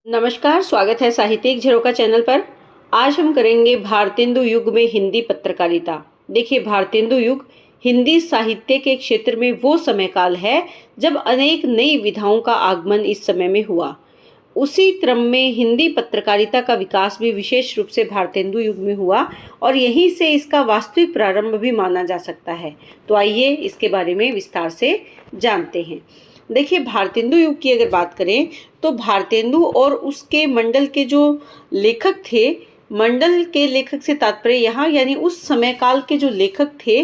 नमस्कार, स्वागत है साहित्यिक झरोका चैनल पर। आज हम करेंगे भारतेंदु युग में हिंदी पत्रकारिता। देखिए, भारतेंदु युग हिंदी साहित्य के क्षेत्र में वो समय काल है जब अनेक नई विधाओं का आगमन इस समय में हुआ। उसी क्रम में हिंदी पत्रकारिता का विकास भी विशेष रूप से भारतेंदु युग में हुआ और यहीं से इसका वास्तविक प्रारंभ भी माना जा सकता है। तो आइए इसके बारे में विस्तार से जानते हैं। देखिए, भारतेंदु युग की अगर बात करें तो भारतेंदु और उसके मंडल के जो लेखक थे, मंडल के लेखक से तात्पर्य यहाँ यानी उस समय काल के जो लेखक थे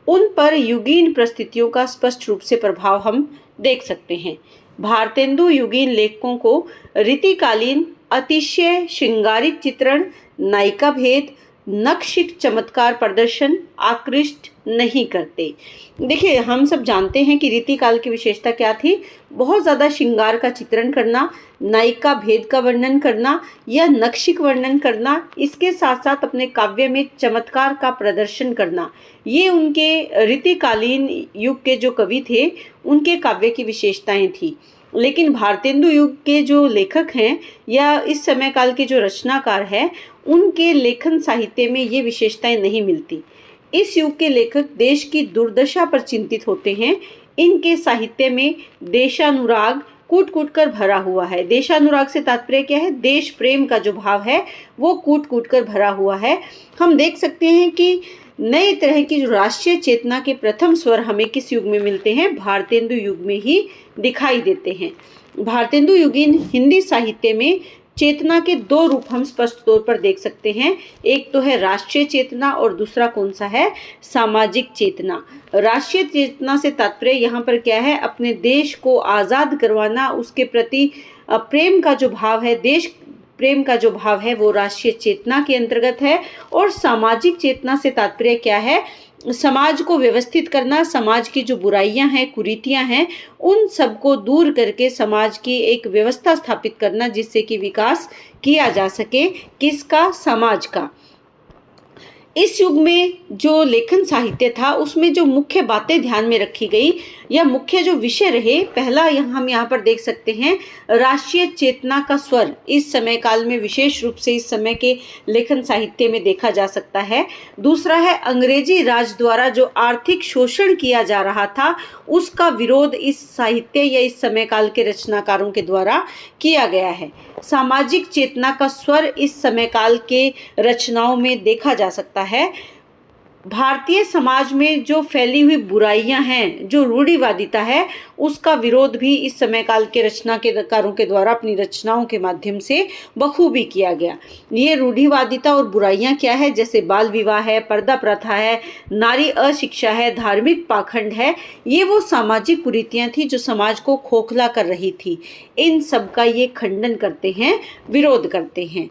उन पर युगीन परिस्थितियों का स्पष्ट रूप से प्रभाव हम देख सकते हैं। भारतेंदु युगीन लेखकों को रीतिकालीन अतिशय श्रृंगारिक चित्रण, नायिका भेद, नक्शिक चमत्कार प्रदर्शन आकृष्ट नहीं करते। देखिए, हम सब जानते हैं कि रीतिकाल की विशेषता क्या थी। बहुत ज़्यादा श्रृंगार का चित्रण करना, नायिका भेद का वर्णन करना या नक्शिक वर्णन करना, इसके साथ साथ अपने काव्य में चमत्कार का प्रदर्शन करना, ये उनके रीतिकालीन युग के जो कवि थे उनके काव्य की विशेषताएं थी। लेकिन भारतेंदु युग के जो लेखक हैं या इस समय काल के जो रचनाकार हैं, उनके लेखन साहित्य में ये विशेषताएं नहीं मिलती। इस युग के लेखक देश की दुर्दशा पर चिंतित होते हैं। इनके साहित्य में देशानुराग कूट कूट कर भरा हुआ है। देशानुराग से तात्पर्य क्या है? देश प्रेम का जो भाव है वो कूट कूट कर भरा हुआ है। हम देख सकते हैं कि नए तरह की जो राष्ट्रीय चेतना के प्रथम स्वर हमें किस युग में मिलते हैं? भारतेंदु युग में ही दिखाई देते हैं। भारतेंदु युगीन हिंदी साहित्य में चेतना के दो रूप हम स्पष्ट तौर पर देख सकते हैं। एक तो है राष्ट्रीय चेतना और दूसरा कौन सा है? सामाजिक चेतना। राष्ट्रीय चेतना से तात्पर्य यहाँ पर क्या है? अपने देश को आज़ाद करवाना, उसके प्रति प्रेम का जो भाव है, देश प्रेम का जो भाव है वो राष्ट्रीय चेतना के अंतर्गत है। और सामाजिक चेतना से तात्पर्य क्या है? समाज को व्यवस्थित करना, समाज की जो बुराइयां हैं, कुरीतियां हैं, उन सबको दूर करके समाज की एक व्यवस्था स्थापित करना जिससे कि विकास किया जा सके। किसका? समाज का। इस युग में जो लेखन साहित्य था उसमें जो मुख्य बातें ध्यान में रखी गई या मुख्य जो विषय रहे, पहला हम यहाँ पर देख सकते हैं राष्ट्रीय चेतना का स्वर इस समय काल में विशेष रूप से इस समय के लेखन साहित्य में देखा जा सकता है। दूसरा है अंग्रेजी राज द्वारा जो आर्थिक शोषण किया जा रहा था उसका विरोध इस साहित्य या इस समय काल के रचनाकारों के द्वारा किया गया है। सामाजिक चेतना का स्वर इस समय काल के रचनाओं में देखा जा सकता है। भारतीय समाज में जो फैली हुई बुराइयां हैं, जो रूढ़िवादिता है, उसका विरोध भी इस समय काल के रचनाकारों के द्वारा अपनी रचनाओं के माध्यम से बखूबी किया गया। ये रूढ़िवादिता और बुराइयां क्या है? जैसे बाल विवाह है, पर्दा प्रथा है, नारी अशिक्षा है, धार्मिक पाखंड है, ये वो सामाजिक कुरीतियां थी जो समाज को खोखला कर रही थी। इन सब का ये खंडन करते हैं, विरोध करते हैं।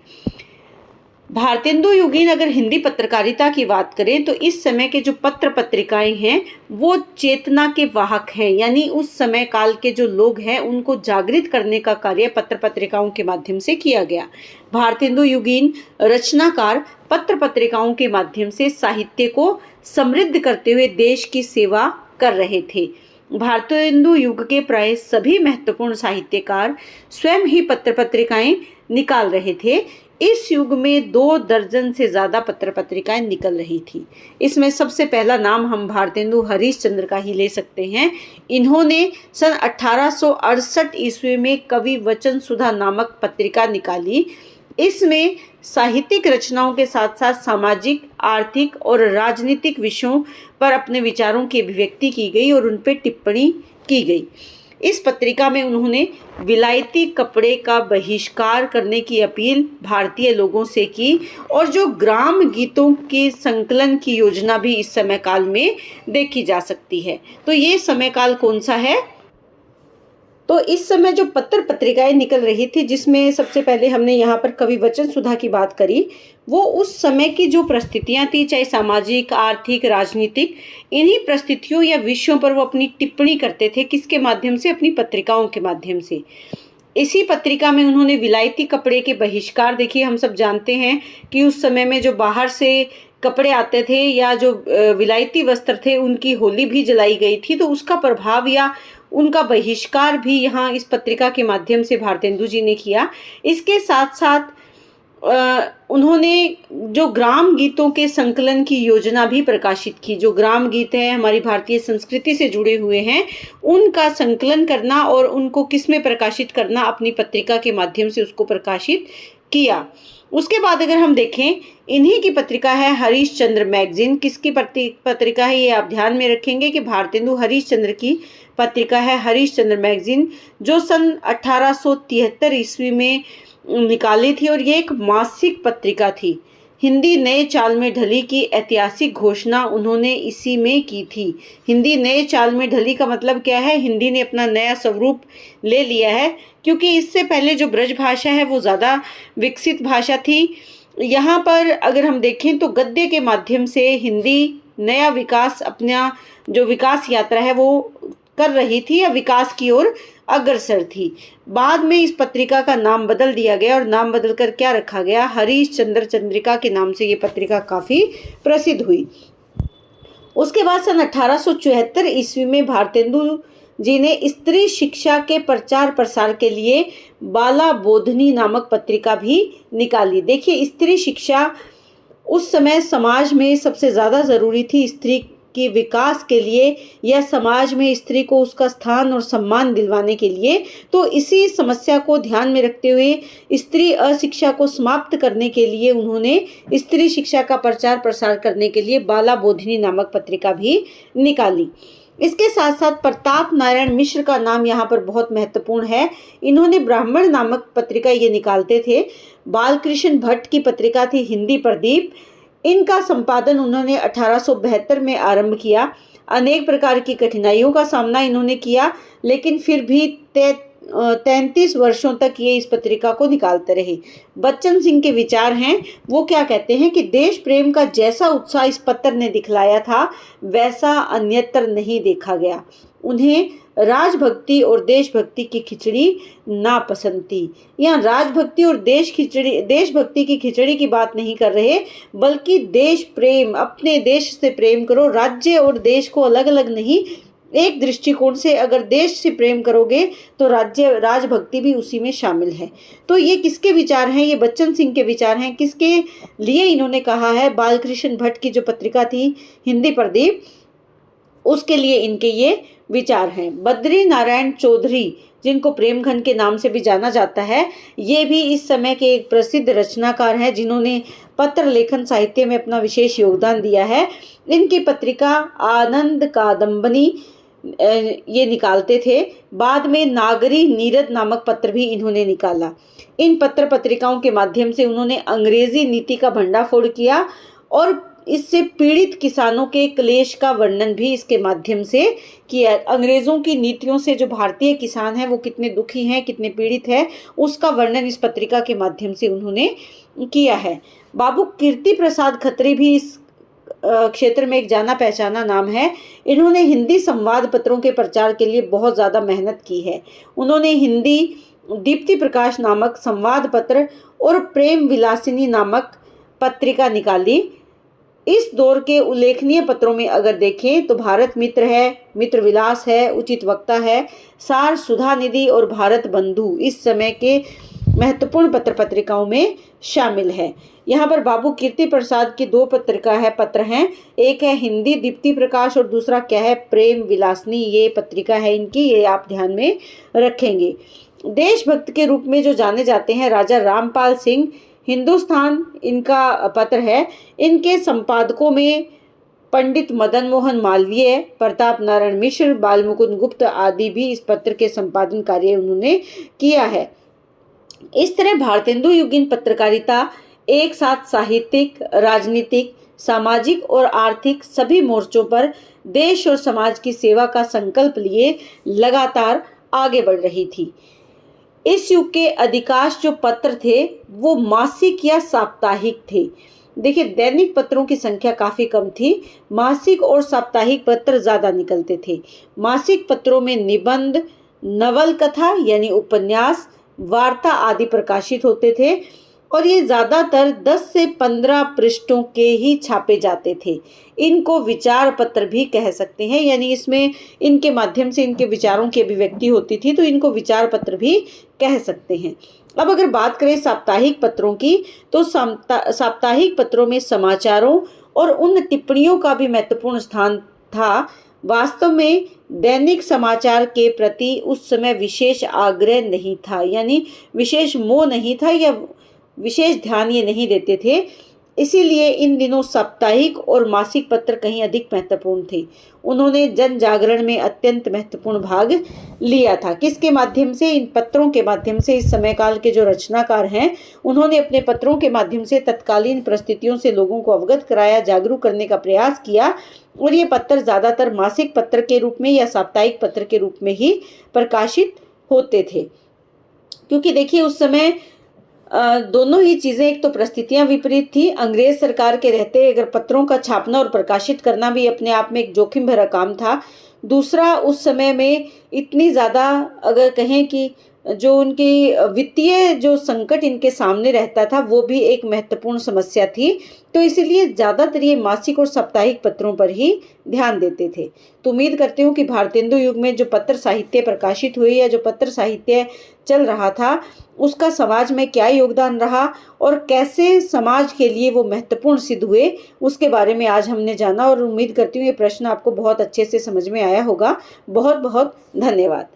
भारतेंदु युगीन अगर हिंदी पत्रकारिता की बात करें तो इस समय के जो पत्र पत्रिकाएं हैं वो चेतना के वाहक हैं, यानी उस समय काल के जो लोग हैं उनको जागृत करने का कार्य पत्र पत्रिकाओं के माध्यम से किया गया। भारतेंदु युगीन रचनाकार पत्र पत्रिकाओं के माध्यम से साहित्य को समृद्ध करते हुए देश की सेवा कर रहे थे। भारतेंदु युग के प्राय सभी महत्वपूर्ण साहित्यकार स्वयं ही पत्र पत्रिकाएं निकाल रहे थे। इस युग में 2 दर्जन से ज़्यादा पत्र पत्रिकाएं निकल रही थी। इसमें सबसे पहला नाम हम भारतेंदु हरिश्चंद्र का ही ले सकते हैं। इन्होंने सन 1868 ईस्वी में कवि वचन सुधा नामक पत्रिका निकाली। इसमें साहित्यिक रचनाओं के साथ साथ सामाजिक, आर्थिक और राजनीतिक विषयों पर अपने विचारों की अभिव्यक्ति की गई और उन पर टिप्पणी की गई। इस पत्रिका में उन्होंने विलायती कपड़े का बहिष्कार करने की अपील भारतीय लोगों से की और जो ग्राम गीतों के संकलन की योजना भी इस समय काल में देखी जा सकती है। तो ये समय काल कौन सा है? तो इस समय जो पत्र पत्रिकाएं निकल रही थी, जिसमें सबसे पहले हमने यहाँ पर कवि वचन सुधा की बात करी, वो उस समय की जो परिस्थितियां थी, चाहे सामाजिक, आर्थिक, राजनीतिक, इन्हीं परिस्थितियों या विषयों पर वो अपनी टिप्पणी करते थे। किसके माध्यम से? अपनी पत्रिकाओं के माध्यम से। इसी पत्रिका में उन्होंने विलायती कपड़े के बहिष्कार, देखिए हम सब जानते हैं कि उस समय में जो बाहर से कपड़े आते थे या जो विलायती वस्त्र थे उनकी होली भी जलाई गई थी, तो उसका प्रभाव या उनका बहिष्कार भी यहाँ इस पत्रिका के माध्यम से भारतेंदु जी ने किया। इसके साथ साथ उन्होंने जो ग्राम गीतों के संकलन की योजना भी प्रकाशित की। जो ग्राम गीत हैं हमारी भारतीय संस्कृति से जुड़े हुए हैं, उनका संकलन करना और उनको किस में प्रकाशित करना, अपनी पत्रिका के माध्यम से उसको प्रकाशित किया। उसके बाद अगर हम देखें, इन्हीं की पत्रिका है हरीश चंद्र मैगजीन। किसकी पत्रिका है ये आप ध्यान में रखेंगे कि भारतेंदु हरीश चंद्र की पत्रिका है हरीश चंद्र मैगजीन, जो सन 1873 ईस्वी में निकाली थी और ये एक मासिक पत्रिका थी। हिंदी नए चाल में ढली की ऐतिहासिक घोषणा उन्होंने इसी में की थी। हिंदी नए चाल में ढली का मतलब क्या है? हिंदी ने अपना नया स्वरूप ले लिया है, क्योंकि इससे पहले जो ब्रज भाषा है वो ज़्यादा विकसित भाषा थी। यहाँ पर अगर हम देखें तो गद्य के माध्यम से हिंदी नया विकास, अपना जो विकास यात्रा है वो कर रही थी या विकास की ओर अग्रसर थी। बाद में इस पत्रिका का नाम बदल दिया गया और नाम बदलकर क्या रखा गया? हरीश चंद्र चंद्रिका के नाम से ये पत्रिका काफ़ी प्रसिद्ध हुई। उसके बाद सन 1874 ईस्वी में भारतेंदु जी ने स्त्री शिक्षा के प्रचार प्रसार के लिए बाला बोधनी नामक पत्रिका भी निकाली। देखिए, स्त्री शिक्षा उस समय समाज में सबसे ज़्यादा ज़रूरी थी स्त्री के विकास के लिए, या समाज में स्त्री को उसका स्थान और सम्मान दिलवाने के लिए। तो इसी समस्या को ध्यान में रखते हुए स्त्री अशिक्षा को समाप्त करने के लिए उन्होंने स्त्री शिक्षा का प्रचार प्रसार करने के लिए बाला बोधिनी नामक पत्रिका भी निकाली। इसके साथ साथ प्रताप नारायण मिश्र का नाम यहाँ पर बहुत महत्वपूर्ण है। इन्होंने ब्राह्मण नामक पत्रिका ये निकालते थे। बालकृष्ण भट्ट की पत्रिका थी हिंदी प्रदीप। इनका संपादन उन्होंने 1872 में आरंभ किया। अनेक प्रकार की कठिनाइयों का सामना इन्होंने किया, लेकिन फिर भी 33 वर्षों तक ये इस पत्रिका को निकालते रहे। बच्चन सिंह के विचार हैं, वो क्या कहते हैं कि देश प्रेम का जैसा उत्साह इस पत्र ने दिखलाया था वैसा अन्यत्र नहीं देखा गया। उन्हें राजभक्ति और देशभक्ति की खिचड़ी नापसंद थी। यहाँ राजभक्ति और देशभक्ति की खिचड़ी की बात नहीं कर रहे, बल्कि देश प्रेम, अपने देश से प्रेम करो। राज्य और देश को अलग अलग नहीं, एक दृष्टिकोण से अगर देश से प्रेम करोगे तो राजभक्ति भी उसी में शामिल है। तो ये किसके विचार हैं? ये बच्चन सिंह के विचार हैं। किसके लिए इन्होंने कहा है? बालकृष्ण भट्ट की जो पत्रिका थी हिंदी प्रदीप, उसके लिए इनके ये विचार हैं। बद्री नारायण चौधरी, जिनको प्रेमघन के नाम से भी जाना जाता है, ये भी इस समय के एक प्रसिद्ध रचनाकार हैं जिन्होंने पत्र लेखन साहित्य में अपना विशेष योगदान दिया है। इनकी पत्रिका आनंद कादम्बनी ये निकालते थे। बाद में नागरी नीरद नामक पत्र भी इन्होंने निकाला। इन पत्र पत्रिकाओं के माध्यम से उन्होंने अंग्रेजी नीति का भंडाफोड़ किया और इससे पीड़ित किसानों के क्लेश का वर्णन भी इसके माध्यम से किया। अंग्रेज़ों की नीतियों से जो भारतीय किसान हैं वो कितने दुखी हैं, कितने पीड़ित हैं, उसका वर्णन इस पत्रिका के माध्यम से उन्होंने किया है। बाबू कीर्ति प्रसाद खत्री भी इस क्षेत्र में एक जाना पहचाना नाम है। इन्होंने हिंदी संवाद पत्रों के प्रचार के लिए बहुत ज़्यादा मेहनत की है। उन्होंने हिंदी दीप्ति प्रकाश नामक संवाद पत्र और प्रेम विलासिनी नामक पत्रिका निकाली। इस दौर के उल्लेखनीय पत्रों में अगर देखें तो भारत मित्र है, मित्र विलास है, उचित वक्ता है, सार सुधा निधि और भारत बंधु इस समय के महत्वपूर्ण पत्र पत्रिकाओं में शामिल है। यहाँ पर बाबू कीर्ति प्रसाद की दो पत्र हैं। एक है हिंदी दीप्ति प्रकाश और दूसरा क्या है? प्रेम विलासनी। ये पत्रिका है इनकी, ये आप ध्यान में रखेंगे। देशभक्त के रूप में जो जाने जाते हैं राजा रामपाल सिंह, हिंदुस्तान इनका पत्र है। इनके संपादकों में पंडित मदन मोहन मालवीय, प्रताप नारायण मिश्र, बालमुकुंद गुप्त आदि भी इस पत्र के संपादन कार्य उन्होंने किया है। इस तरह भारतेंदु युगीन पत्रकारिता एक साथ साहित्यिक, राजनीतिक, सामाजिक और आर्थिक सभी मोर्चों पर देश और समाज की सेवा का संकल्प लिए लगातार आगे बढ़ रही थी। इस युग के अधिकांश जो पत्र थे वो मासिक या साप्ताहिक थे। देखिए, दैनिक पत्रों की संख्या काफ़ी कम थी, मासिक और साप्ताहिक पत्र ज़्यादा निकलते थे। मासिक पत्रों में निबंध, नवल कथा यानी उपन्यास, वार्ता आदि प्रकाशित होते थे। और ये ज़्यादातर 10 से 15 पृष्ठों के ही छापे जाते थे। इनको विचार पत्र भी कह सकते हैं, यानी इसमें इनके माध्यम से इनके विचारों की अभिव्यक्ति होती थी, तो इनको विचार पत्र भी कह सकते हैं। अब अगर बात करें साप्ताहिक पत्रों की, तो साप्ताहिक पत्रों में समाचारों और उन टिप्पणियों का भी महत्वपूर्ण स्थान था। वास्तव में दैनिक समाचार के प्रति उस समय विशेष आग्रह नहीं था, यानी विशेष मोह नहीं था या विशेष ध्यान ये नहीं देते थे। इसीलिए इन दिनों साप्ताहिक और मासिक पत्र कहीं अधिक महत्वपूर्ण थे। उन्होंने जन जागरण में अत्यंत महत्वपूर्ण भाग लिया था। किसके माध्यम से? इन पत्रों के माध्यम से। इस समय काल के जो रचनाकार हैं, उन्होंने अपने पत्रों के माध्यम से तत्कालीन परिस्थितियों से लोगों को अवगत कराया, जागरूक करने का प्रयास किया। और ये पत्र ज़्यादातर मासिक पत्र के रूप में या साप्ताहिक पत्र के रूप में ही प्रकाशित होते थे, क्योंकि देखिए उस समय दोनों ही चीज़ें, एक तो परिस्थितियां विपरीत थी। अंग्रेज सरकार के रहते अगर पत्रों का छापना और प्रकाशित करना भी अपने आप में एक जोखिम भरा काम था। दूसरा, उस समय में इतनी ज़्यादा अगर कहें कि जो उनकी वित्तीय जो संकट इनके सामने रहता था, वो भी एक महत्वपूर्ण समस्या थी। तो इसीलिए ज़्यादातर ये मासिक और साप्ताहिक पत्रों पर ही ध्यान देते थे। तो उम्मीद करती हूँ कि भारतेंदु युग में जो पत्र साहित्य प्रकाशित हुए या जो पत्र साहित्य चल रहा था, उसका समाज में क्या योगदान रहा और कैसे समाज के लिए वो महत्वपूर्ण सिद्ध हुए, उसके बारे में आज हमने जाना। और उम्मीद करती हूँ ये प्रश्न आपको बहुत अच्छे से समझ में आया होगा। बहुत बहुत धन्यवाद।